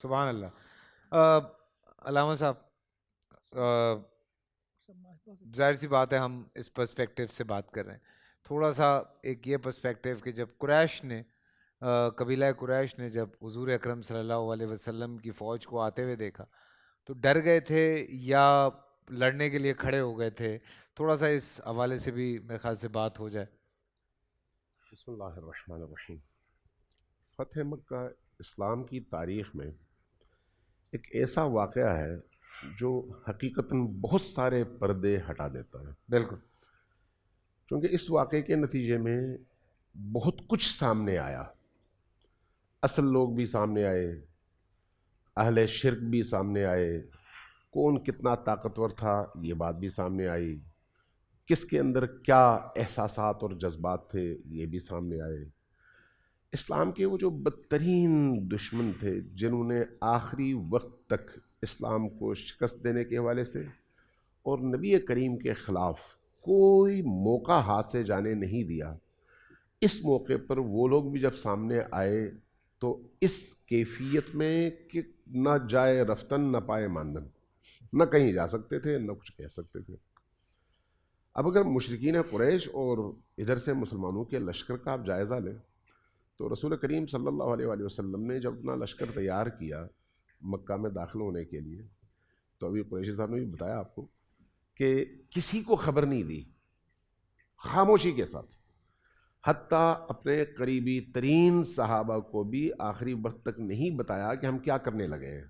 سبحان اللہ۔ علامہ صاحب، ظاہر سی بات ہے ہم اس پرسپیکٹیو سے بات کر رہے ہیں، تھوڑا سا ایک یہ پرسپیکٹیو کہ جب قریش نے قبیلہ قریش نے جب حضور اکرم صلی اللہ علیہ وسلم کی فوج کو آتے ہوئے دیکھا تو ڈر گئے تھے یا لڑنے کے لیے کھڑے ہو گئے تھے؟ تھوڑا سا اس حوالے سے بھی میرے خیال سے بات ہو جائے۔ بسم اللہ الرحمن الرحیم۔ فتح مکہ اسلام کی تاریخ میں ایک ایسا واقعہ ہے جو حقیقتاً بہت سارے پردے ہٹا دیتا ہے، بالکل کیونکہ اس واقعے کے نتیجے میں بہت کچھ سامنے آیا۔ اصل لوگ بھی سامنے آئے، اہل شرک بھی سامنے آئے، کون کتنا طاقتور تھا یہ بات بھی سامنے آئی، کس کے اندر کیا احساسات اور جذبات تھے یہ بھی سامنے آئے۔ اسلام کے وہ جو بدترین دشمن تھے جنہوں نے آخری وقت تک اسلام کو شکست دینے کے حوالے سے اور نبی کریم کے خلاف کوئی موقع ہاتھ سے جانے نہیں دیا، اس موقع پر وہ لوگ بھی جب سامنے آئے تو اس کیفیت میں کہ نہ جائے رفتن نہ پائے ماندن، نہ کہیں جا سکتے تھے نہ کچھ کہہ سکتے تھے۔ اب اگر مشرکین قریش اور ادھر سے مسلمانوں کے لشکر کا آپ جائزہ لیں تو رسول کریم صلی اللہ علیہ وآلہ وسلم نے جب اپنا لشکر تیار کیا مکہ میں داخل ہونے کے لیے تو ابھی قریشی صاحب نے بھی بتایا آپ کو کہ کسی کو خبر نہیں دی، خاموشی کے ساتھ، حتیٰ اپنے قریبی ترین صحابہ کو بھی آخری وقت تک نہیں بتایا کہ ہم کیا کرنے لگے ہیں،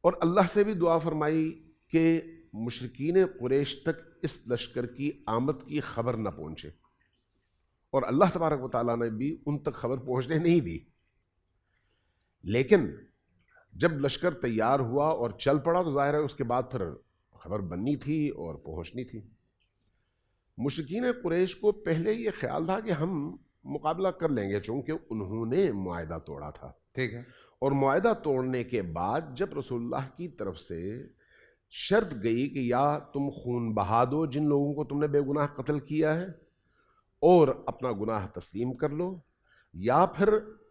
اور اللہ سے بھی دعا فرمائی کہ مشرکین قریش تک اس لشکر کی آمد کی خبر نہ پہنچے، اور اللہ تبارک و تعالیٰ نے بھی ان تک خبر پہنچنے نہیں دی۔ لیکن جب لشکر تیار ہوا اور چل پڑا تو ظاہر ہے اس کے بعد پھر خبر بننی تھی اور پہنچنی تھی۔ مشرکین قریش کو پہلے یہ خیال تھا کہ ہم مقابلہ کر لیں گے چونکہ انہوں نے معاہدہ توڑا تھا، ٹھیک ہے۔ اور معاہدہ توڑنے کے بعد جب رسول اللہ کی طرف سے شرط گئی کہ یا تم خون بہا دو جن لوگوں کو تم نے بے گناہ قتل کیا ہے اور اپنا گناہ تسلیم کر لو، یا پھر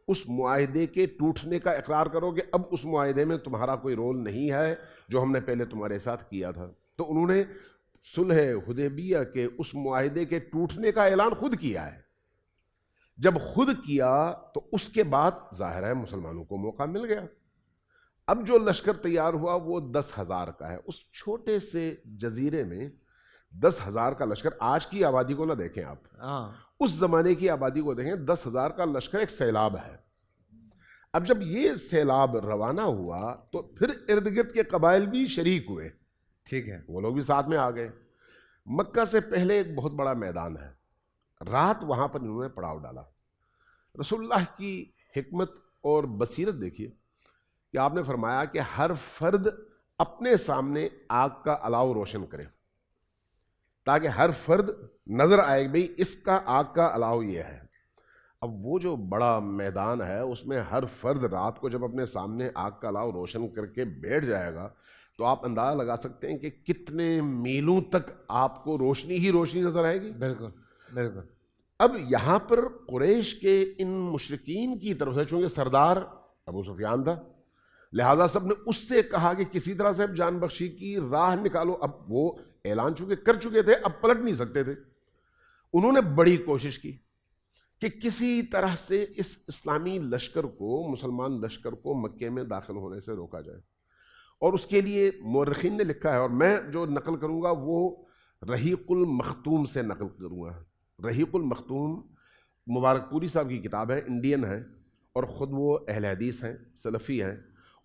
اس معاہدے کے ٹوٹنے کا اقرار کرو کہ اب اس معاہدے میں تمہارا کوئی رول نہیں ہے جو ہم نے پہلے تمہارے ساتھ کیا تھا، تو انہوں نے صلح حدیبیہ کے اس معاہدے کے ٹوٹنے کا اعلان خود کیا ہے۔ جب خود کیا تو اس کے بعد ظاہر ہے مسلمانوں کو موقع مل گیا۔ اب جو لشکر تیار ہوا وہ 10,000 کا ہے، اس چھوٹے سے جزیرے میں 10,000 کا لشکر، آج کی آبادی کو نہ دیکھیں آپ، اس زمانے کی آبادی کو دیکھیں، 10,000 کا لشکر ایک سیلاب ہے۔ اب جب یہ سیلاب روانہ ہوا تو پھر ارد گرد کے قبائل بھی شریک ہوئے، ٹھیک ہے، وہ لوگ بھی ساتھ میں آ گئے۔ مکہ سے پہلے ایک بہت بڑا میدان ہے، رات وہاں پر انہوں نے پڑاؤ ڈالا۔ رسول اللہ کی حکمت اور بصیرت دیکھیے کہ آپ نے فرمایا کہ ہر فرد اپنے سامنے آگ کا الاؤ روشن کرے تاکہ ہر فرد نظر آئے بھئی اس کا آگ کا الاؤ یہ ہے۔ اب وہ جو بڑا میدان ہے اس میں ہر فرد رات کو جب اپنے سامنے آگ کا الاؤ روشن کر کے بیٹھ جائے گا تو آپ اندازہ لگا سکتے ہیں کہ کتنے میلوں تک آپ کو روشنی ہی روشنی نظر آئے گی۔ بالکل بالکل۔ اب یہاں پر قریش کے ان مشرکین کی طرف سے چونکہ سردار ابو سفیان تھا لہذا سب نے اس سے کہا کہ کسی طرح سے اب جان بخشی کی راہ نکالو۔ اب وہ اعلان چونکہ کر چکے تھے اب پلٹ نہیں سکتے تھے، انہوں نے بڑی کوشش کی کہ کسی طرح سے اس اسلامی لشکر کو، مسلمان لشکر کو مکے میں داخل ہونے سے روکا جائے، اور اس کے لیے مورخین نے لکھا ہے، اور میں جو نقل کروں گا وہ رحیق المختوم سے نقل کروں گا۔ رحیق المختوم مبارک پوری صاحب کی کتاب ہے، انڈین ہے، اور خود وہ اہل حدیث ہیں، سلفی ہیں،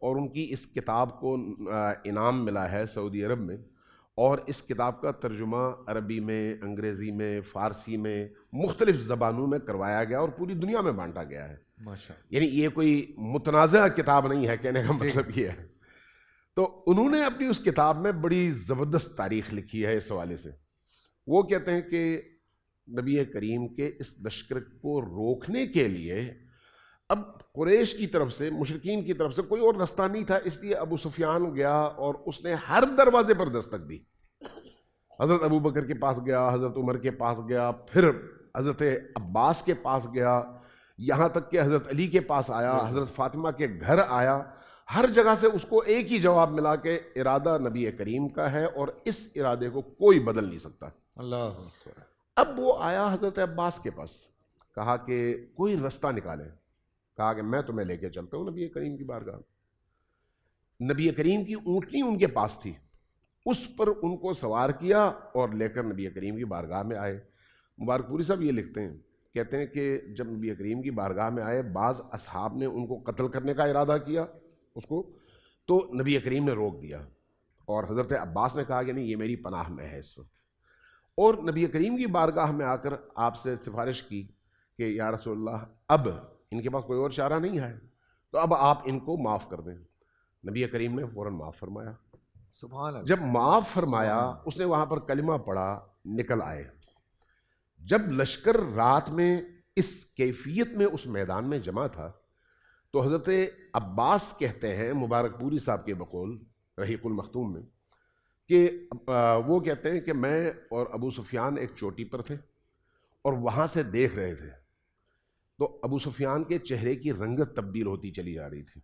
اور ان کی اس کتاب کو انعام ملا ہے سعودی عرب میں، اور اس کتاب کا ترجمہ عربی میں، انگریزی میں، فارسی میں، مختلف زبانوں میں کروایا گیا اور پوری دنیا میں بانٹا گیا ہے۔ ماشاءاللہ، یعنی یہ کوئی متنازع کتاب نہیں ہے، کہنے کا مطلب یہ ہے۔ تو انہوں نے اپنی اس کتاب میں بڑی زبردست تاریخ لکھی ہے اس حوالے سے۔ وہ کہتے ہیں کہ نبی کریم کے اس لشکر کو روکنے کے لیے اب قریش کی طرف سے، مشرکین کی طرف سے کوئی اور رستہ نہیں تھا، اس لیے ابو سفیان گیا اور اس نے ہر دروازے پر دستک دی۔ حضرت ابو بکر کے پاس گیا، حضرت عمر کے پاس گیا، پھر حضرت عباس کے پاس گیا، یہاں تک کہ حضرت علی کے پاس آیا, حضرت فاطمہ کے گھر آیا, ہر جگہ سے اس کو ایک ہی جواب ملا کہ ارادہ نبی کریم کا ہے اور اس ارادے کو کوئی بدل نہیں سکتا. اللہ. اب وہ آیا حضرت عباس کے پاس, کہا کہ کوئی رستہ نکالے. کہا کہ میں تمہیں لے کے چلتا ہوں نبی کریم کی بارگاہ. نبی کریم کی اونٹنی ان کے پاس تھی, اس پر ان کو سوار کیا اور لے کر نبی کریم کی بارگاہ میں آئے. مبارک پوری صاحب یہ لکھتے ہیں, کہتے ہیں کہ جب نبی کریم کی بارگاہ میں آئے, بعض اصحاب نے ان کو قتل کرنے کا ارادہ کیا اس کو, تو نبی کریم نے روک دیا, اور حضرت عباس نے کہا کہ نہیں یہ میری پناہ میں ہے اس وقت. اور نبی کریم کی بارگاہ میں آ کر آپ سے سفارش کی کہ یا رسول اللہ اب ان کے پاس کوئی اور چارہ نہیں ہے, تو اب آپ ان کو معاف کر دیں. نبی کریم نے فوراً معاف فرمایا. سبحان اللہ. جب معاف فرمایا اس نے وہاں پر کلمہ پڑھا, نکل آئے. جب لشکر رات میں اس کیفیت میں اس میدان میں جمع تھا تو حضرت عباس کہتے ہیں مبارک پوری صاحب کے بقول رحیق المختوم میں کہ وہ کہتے ہیں کہ میں اور ابو سفیان ایک چوٹی پر تھے اور وہاں سے دیکھ رہے تھے, تو ابو سفیان کے چہرے کی رنگت تبدیل ہوتی چلی جا رہی تھی.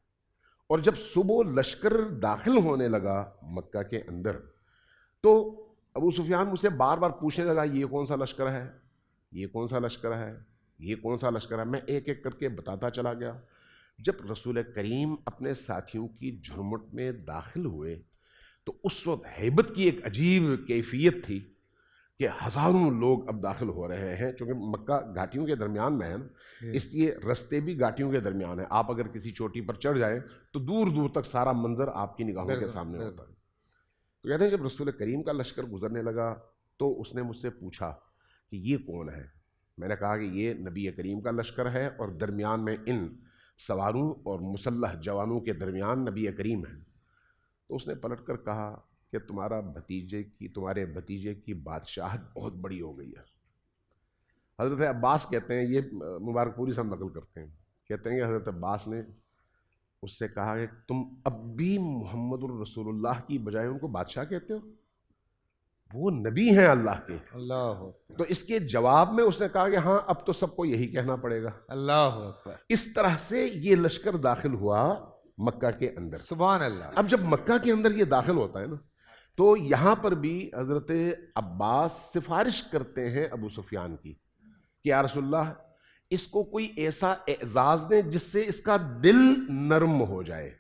اور جب صبح لشکر داخل ہونے لگا مکہ کے اندر تو ابو سفیان مجھ سے بار بار پوچھنے لگا یہ کون سا لشکر ہے, یہ کون سا لشکر ہے, یہ کون سا لشکر ہے. میں ایک ایک کر کے بتاتا چلا گیا. جب رسول کریم اپنے ساتھیوں کی جھرمٹ میں داخل ہوئے تو اس وقت ہیبت کی ایک عجیب کیفیت تھی کہ ہزاروں لوگ اب داخل ہو رہے ہیں. چونکہ مکہ گھاٹیوں کے درمیان میں ہے نا, اس لیے رستے بھی گھاٹیوں کے درمیان ہیں. آپ اگر کسی چوٹی پر چڑھ جائیں تو دور دور تک سارا منظر آپ کی نگاہوں کے سامنے ہوتا ہے. تو کہتے ہیں جب رسول کریم کا لشکر گزرنے لگا تو اس نے مجھ سے پوچھا کہ یہ کون ہے. میں نے کہا کہ یہ نبی کریم کا لشکر ہے اور درمیان میں ان سواروں اور مسلح جوانوں کے درمیان نبی کریم ہے. تو اس نے پلٹ کر کہا کہ تمہارے بھتیجے کی بادشاہت بہت بڑی ہو گئی ہے. حضرت عباس کہتے ہیں, یہ مبارک پوری سے ہم نقل کرتے ہیں, کہتے ہیں کہ حضرت عباس نے اس سے کہا کہ تم اب بھی محمد الرسول اللہ کی بجائے ان کو بادشاہ کہتے ہو, وہ نبی ہیں اللہ کے. اللہ. تو اس کے جواب میں اس نے کہا کہ ہاں اب تو سب کو یہی کہنا پڑے گا. اللہ اکبر. اس طرح سے یہ لشکر داخل ہوا مکہ کے اندر. سبحان اللہ. اب جب مکہ کے اندر یہ داخل ہوتا ہے نا تو یہاں پر بھی حضرت عباس سفارش کرتے ہیں ابو سفیان کی کہ یا رسول اللہ اس کو کوئی ایسا اعزاز دیں جس سے اس کا دل نرم ہو جائے.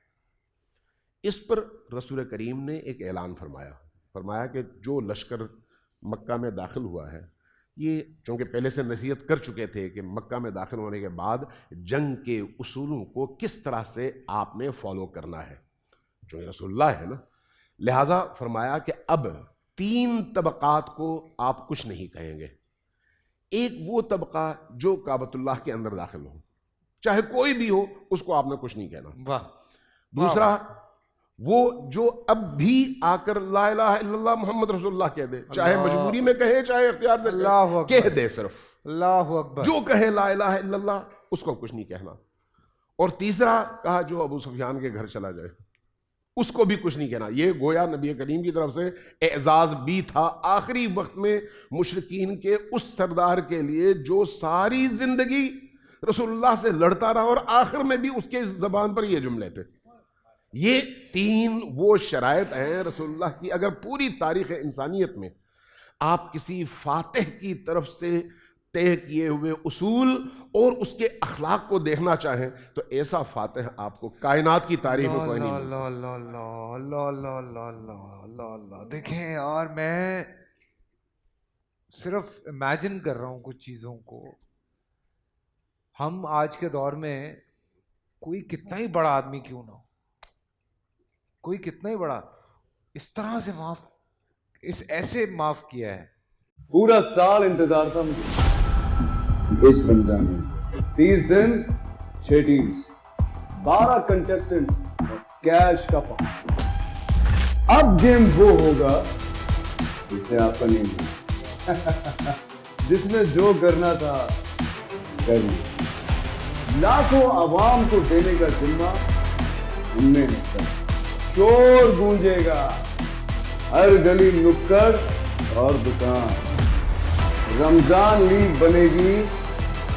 اس پر رسول کریم نے ایک اعلان فرمایا کہ جو لشکر مکہ میں داخل ہوا ہے یہ چونکہ پہلے سے نصیحت کر چکے تھے کہ مکہ میں داخل ہونے کے بعد جنگ کے اصولوں کو کس طرح سے آپ نے فالو کرنا ہے, جو رسول اللہ ہے نا, لہٰذا فرمایا کہ اب 3 طبقات کو آپ کچھ نہیں کہیں گے. ایک وہ طبقہ جو کعبۃ اللہ کے اندر داخل ہو, چاہے کوئی بھی ہو, اس کو آپ نے کچھ نہیں کہنا. واہ. دوسرا وہ جو اب بھی آ کر لا الہ الا اللہ محمد رسول اللہ کہہ دے, چاہے مجبوری میں کہے چاہے اختیار سے کہہ دے, صرف اللہ اکبر, جو کہے لا الہ الا اللہ اس کو کچھ نہیں کہنا. اور تیسرا کہا جو ابو سفیان کے گھر چلا جائے اس کو بھی کچھ نہیں کہنا. یہ گویا نبی کریم کی طرف سے اعزاز بھی تھا آخری وقت میں مشرکین کے اس سردار کے لیے جو ساری زندگی رسول اللہ سے لڑتا رہا اور آخر میں بھی اس کے زبان پر یہ جملے تھے. یہ 3 وہ شرائط ہیں رسول اللہ کی. اگر پوری تاریخ انسانیت میں آپ کسی فاتح کی طرف سے طے کیے ہوئے اصول اور اس کے اخلاق کو دیکھنا چاہیں تو ایسا فاتح آپ کو کائنات کی تاریخ میں کوئی نہیں ملتا. اللہ اللہ اللہ اللہ اللہ اللہ اللہ اللہ. دیکھیں یار, میں صرف امیجن کر رہا ہوں کچھ چیزوں کو. ہم آج کے دور میں کوئی کتنا ہی بڑا آدمی کیوں نہ ہو, کوئی کتنا ہی بڑا, اس طرح سے ایسے معاف کیا ہے. پورا سال انتظار تھا مجھے. اس رمضان میں 30 دن 6 ٹیمز 12 کنٹیسٹنٹس اور کیش کا پاؤں. اب گیم وہ ہوگا جسے آپ کا نہیں ہوگا, جس نے جو کرنا تھا کر لیا. لاکھوں عوام کو دینے کا ذمہ ان میں حصہ. شور گونجے گا ہر گلی نکڑ اور دکان. رمضان لیگ بنے گی